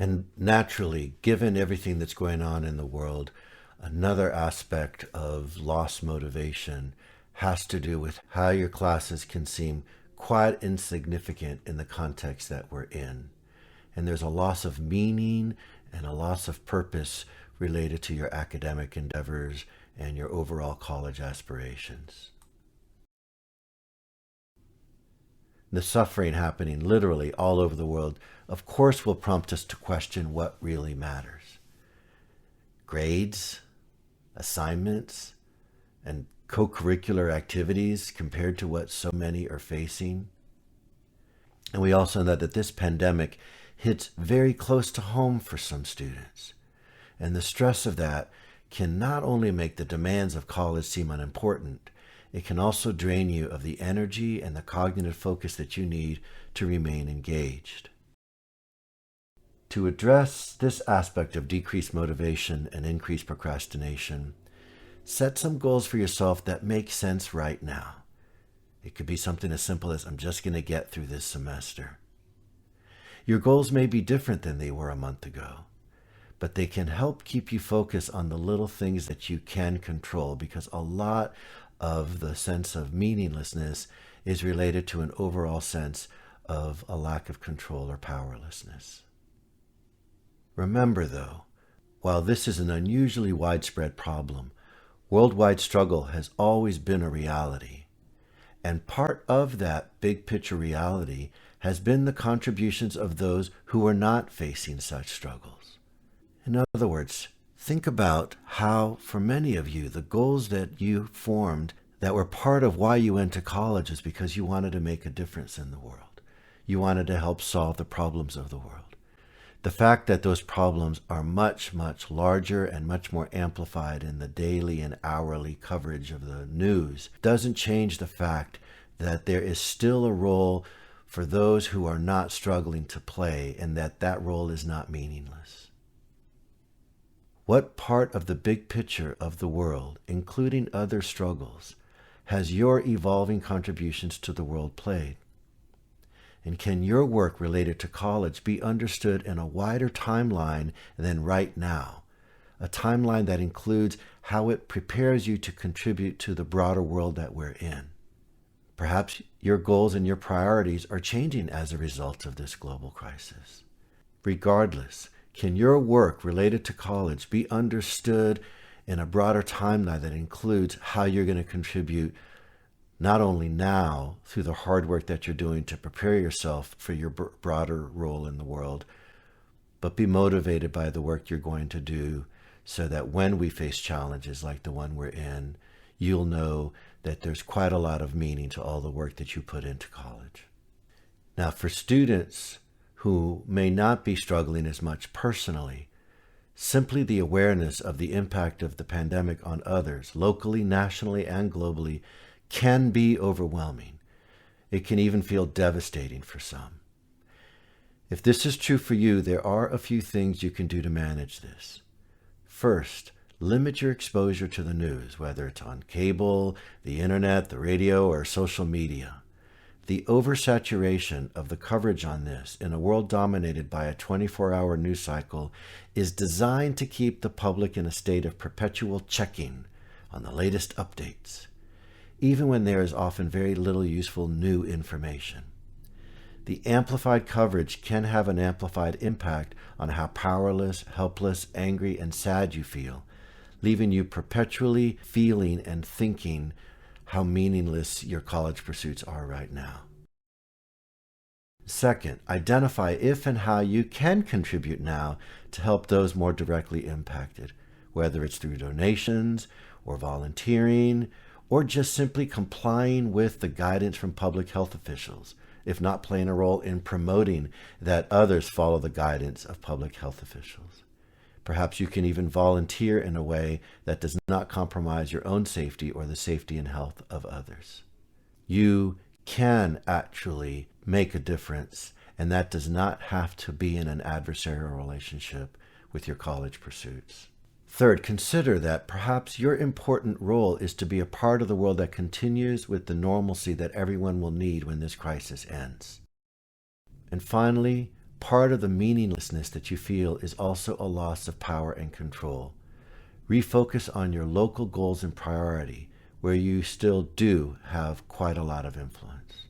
And naturally, given everything that's going on in the world, another aspect of lost motivation has to do with how your classes can seem quite insignificant in the context that we're in. And there's a loss of meaning and a loss of purpose related to your academic endeavors and your overall college aspirations. The suffering happening literally all over the world, of course, will prompt us to question what really matters. Grades, assignments, and co-curricular activities compared to what so many are facing. And we also know that this pandemic hits very close to home for some students. And the stress of that can not only make the demands of college seem unimportant, it can also drain you of the energy and the cognitive focus that you need to remain engaged. To address this aspect of decreased motivation and increased procrastination, set some goals for yourself that make sense right now. It could be something as simple as, I'm just going to get through this semester. Your goals may be different than they were a month ago, but they can help keep you focused on the little things that you can control, because a lot of the sense of meaninglessness is related to an overall sense of a lack of control or powerlessness. Remember, though, while this is an unusually widespread problem, worldwide struggle has always been a reality. And part of that big picture reality has been the contributions of those who are not facing such struggles. In other words, think about how, for many of you, the goals that you formed that were part of why you went to college is because you wanted to make a difference in the world. You wanted to help solve the problems of the world. The fact that those problems are much, much larger and much more amplified in the daily and hourly coverage of the news doesn't change the fact that there is still a role for those who are not struggling to play, and that role is not meaningless. What part of the big picture of the world, including other struggles, has your evolving contributions to the world played? And can your work related to college be understood in a wider timeline than right now? A timeline that includes how it prepares you to contribute to the broader world that we're in. Perhaps your goals and your priorities are changing as a result of this global crisis. Regardless, can your work related to college be understood in a broader timeline that includes how you're going to contribute not only now through the hard work that you're doing to prepare yourself for your broader role in the world, but be motivated by the work you're going to do so that when we face challenges like the one we're in, you'll know that there's quite a lot of meaning to all the work that you put into college. Now, for students who may not be struggling as much personally, simply the awareness of the impact of the pandemic on others, locally, nationally, and globally, can be overwhelming. It can even feel devastating for some. If this is true for you, there are a few things you can do to manage this. First, limit your exposure to the news, whether it's on cable, the internet, the radio, or social media. The oversaturation of the coverage on this in a world dominated by a 24-hour news cycle is designed to keep the public in a state of perpetual checking on the latest updates, even when there is often very little useful new information. The amplified coverage can have an amplified impact on how powerless, helpless, angry, and sad you feel, leaving you perpetually feeling and thinking how meaningless your college pursuits are right now. Second, identify if and how you can contribute now to help those more directly impacted, whether it's through donations or volunteering, or just simply complying with the guidance from public health officials, if not playing a role in promoting that others follow the guidance of public health officials. Perhaps you can even volunteer in a way that does not compromise your own safety or the safety and health of others. You can actually make a difference, and that does not have to be in an adversarial relationship with your college pursuits. Third, consider that perhaps your important role is to be a part of the world that continues with the normalcy that everyone will need when this crisis ends. And finally, part of the meaninglessness that you feel is also a loss of power and control. Refocus on your local goals and priority, where you still do have quite a lot of influence.